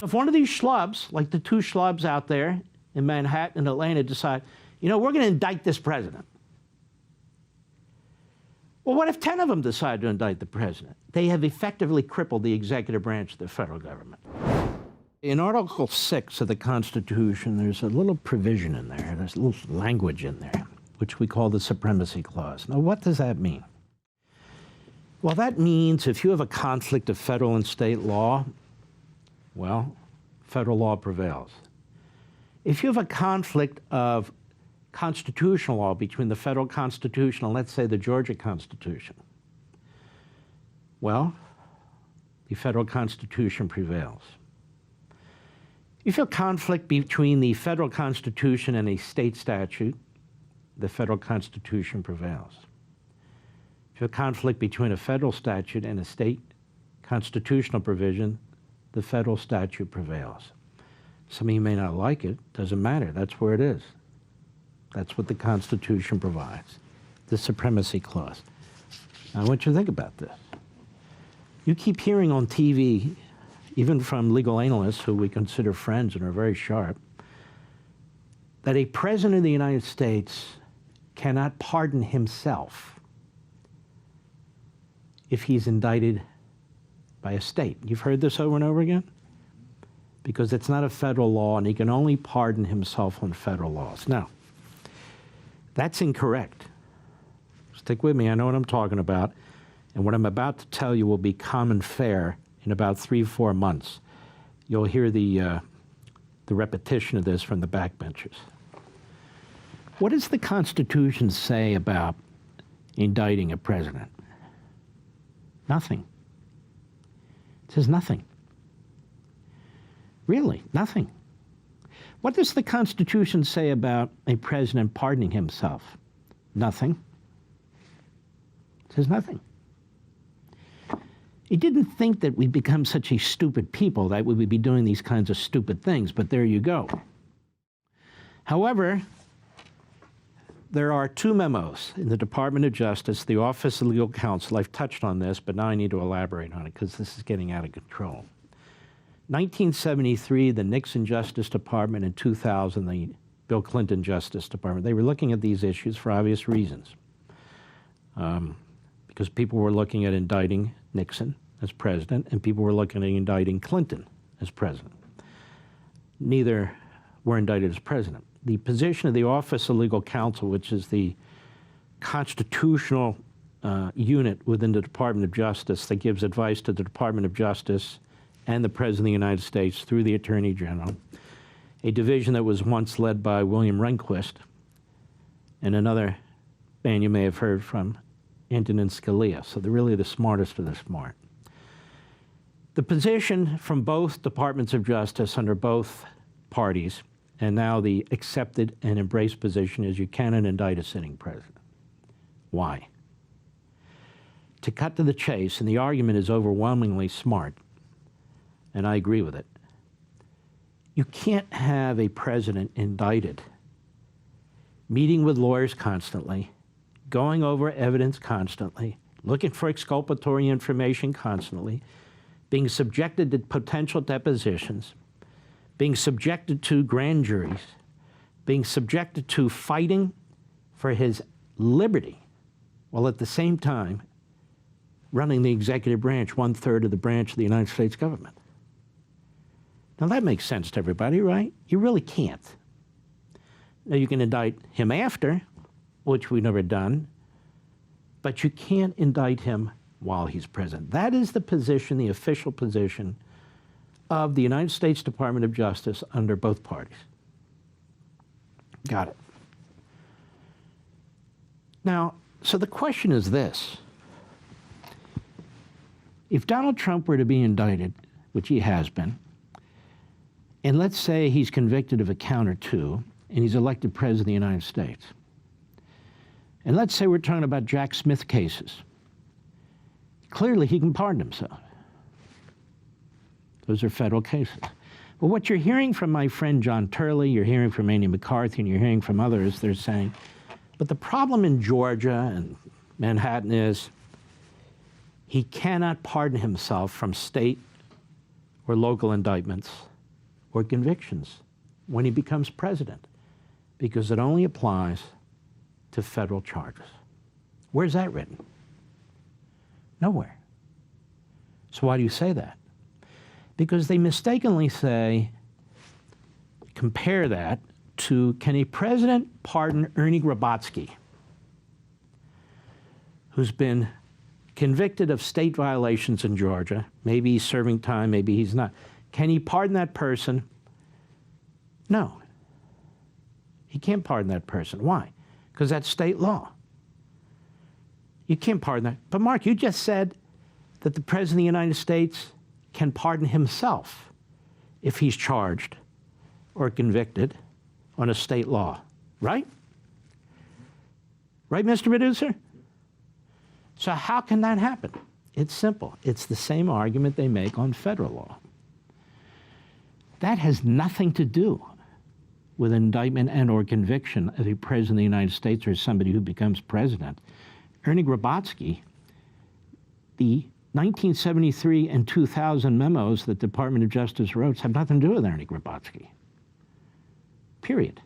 If one of these schlubs, like the two schlubs out there in Manhattan and Atlanta, decide, you know, we're going to indict this president. Well, what if 10 of them decide to indict the president? They have effectively crippled the executive branch of the federal government. In Article 6 of the Constitution, there's a little provision in there, there's a little language in there, which we call the Supremacy Clause. Now, what does that mean? Well, that means if you have a conflict of federal and state law, well, federal law prevails. If you have a conflict of constitutional law between the federal Constitution and, let's say, the Georgia Constitution, well, the federal Constitution prevails. If you have a conflict between the federal Constitution and a state statute, the federal Constitution prevails. If you have a conflict between a federal statute and a state constitutional provision, the federal statute prevails. Some of you may not like it, doesn't matter, that's where it is. That's what the Constitution provides, the Supremacy Clause. Now, I want you to think about this. You keep hearing on TV, even from legal analysts who we consider friends and are very sharp, that a president of the United States cannot pardon himself if he's indicted by a state. You've heard this over and over again? Because it's not a federal law, and he can only pardon himself on federal laws. Now, that's incorrect. Stick with me, I know what I'm talking about, and what I'm about to tell you will be common fare in about 3-4 months. You'll hear the repetition of this from the backbenchers. What does the Constitution say about indicting a president? Nothing. It says nothing. Really, nothing. What does the Constitution say about a president pardoning himself? Nothing. It says nothing. He didn't think that we'd become such a stupid people that we would be doing these kinds of stupid things, but there you go. However, there are 2 memos in the Department of Justice, the Office of Legal Counsel. I've touched on this, but now I need to elaborate on it because this is getting out of control. 1973, the Nixon Justice Department, and 2000, the Bill Clinton Justice Department. They were looking at these issues for obvious reasons. Because people were looking at indicting Nixon as president, and people were looking at indicting Clinton as president. Neither were indicted as president. The position of the Office of Legal Counsel, which is the constitutional unit within the Department of Justice that gives advice to the Department of Justice and the President of the United States through the Attorney General, a division that was once led by William Rehnquist and another man you may have heard from, Antonin Scalia. So they're really the smartest of the smart. The position from both Departments of Justice under both parties, and now the accepted and embraced position, is you cannot indict a sitting president. Why? To cut to the chase, and the argument is overwhelmingly smart, and I agree with it. You can't have a president indicted, meeting with lawyers constantly, going over evidence constantly, looking for exculpatory information constantly, being subjected to potential depositions, being subjected to grand juries, being subjected to fighting for his liberty, while at the same time running the executive branch, 1/3 of the branch of the United States government. Now that makes sense to everybody, right? You really can't. Now you can indict him after, which we've never done, but you can't indict him while he's president. That is the position, the official position of the United States Department of Justice under both parties. Got it. Now, so the question is this. If Donald Trump were to be indicted, which he has been, and let's say he's convicted of a count or 2, and he's elected president of the United States, and let's say we're talking about Jack Smith cases, clearly he can pardon himself. Those are federal cases. But what you're hearing from my friend John Turley, you're hearing from Andy McCarthy, and you're hearing from others, they're saying, but the problem in Georgia and Manhattan is he cannot pardon himself from state or local indictments or convictions when he becomes president, because it only applies to federal charges. Where's that written? Nowhere. So why do you say that? Because they mistakenly say, compare that to, can a president pardon Ernie Grabotsky, who's been convicted of state violations in Georgia? Maybe he's serving time, maybe he's not. Can he pardon that person? No. He can't pardon that person. Why? Because that's state law. You can't pardon that. But Mark, you just said that the President of the United States can pardon himself if he's charged or convicted on a state law, right? Right, Mr. Producer? So how can that happen? It's simple. It's the same argument they make on federal law. That has nothing to do with indictment and or conviction of a president of the United States or somebody who becomes president. Ernie Grabotsky, the 1973 and 2000 memos that the Department of Justice wrote have nothing to do with Ernie Grabotsky. Period.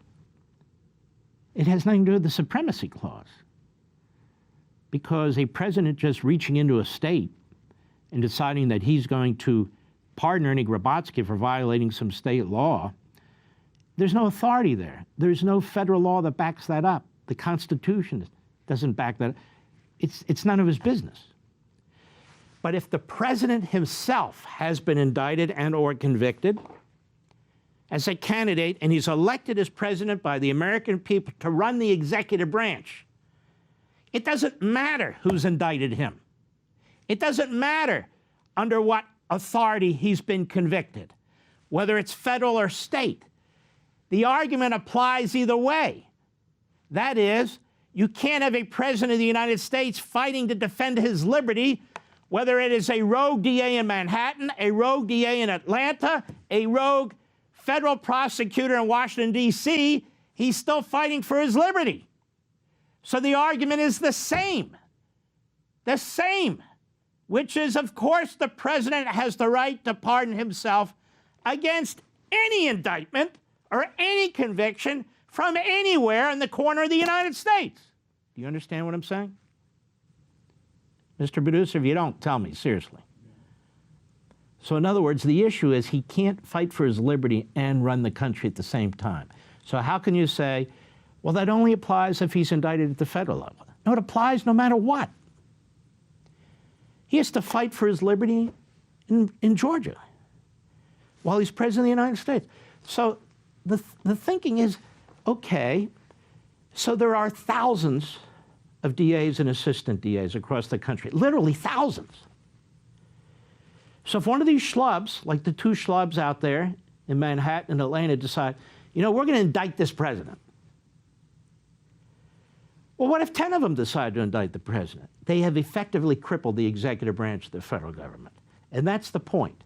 It has nothing to do with the Supremacy Clause. Because a president just reaching into a state and deciding that he's going to pardon Ernie Grabotsky for violating some state law, there's no authority there. There's no federal law that backs that up. The Constitution doesn't back that up. It's none of his business. But if the president himself has been indicted and or convicted as a candidate and he's elected as president by the American people to run the executive branch, it doesn't matter who's indicted him. It doesn't matter under what authority he's been convicted, whether it's federal or state. The argument applies either way. That is, you can't have a president of the United States fighting to defend his liberty, whether it is a rogue DA in Manhattan, a rogue DA in Atlanta, a rogue federal prosecutor in Washington, D.C., he's still fighting for his liberty. So the argument is the same, which is, of course, the president has the right to pardon himself against any indictment or any conviction from anywhere in the corner of the United States. Do you understand what I'm saying? Mr. Producer, if you don't, tell me, seriously. So in other words, the issue is he can't fight for his liberty and run the country at the same time. So how can you say, well, that only applies if he's indicted at the federal level? No, it applies no matter what. He has to fight for his liberty in Georgia while he's president of the United States. So the thinking is, okay, so there are thousands of DAs and assistant DAs across the country, literally thousands. So if one of these schlubs, like the two schlubs out there in Manhattan and Atlanta, decide, you know, we're going to indict this president. Well, what if 10 of them decide to indict the president? They have effectively crippled the executive branch of the federal government. And that's the point.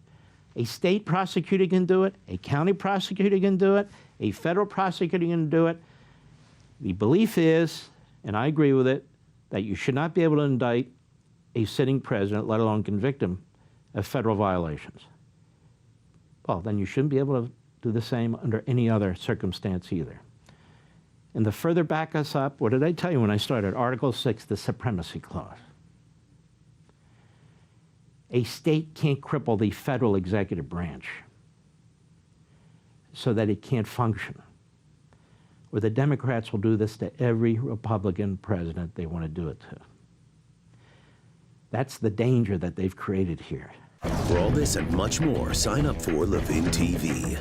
A state prosecutor can do it, a county prosecutor can do it, a federal prosecutor can do it. The belief is, and I agree with it, that you should not be able to indict a sitting president, let alone convict him of federal violations. Well, then you shouldn't be able to do the same under any other circumstance either. And to further back us up, what did I tell you when I started? Article 6, the Supremacy Clause. A state can't cripple the federal executive branch so that it can't function. Or the Democrats will do this to every Republican president they want to do it to. That's the danger that they've created here. For all this and much more, sign up for Levin TV.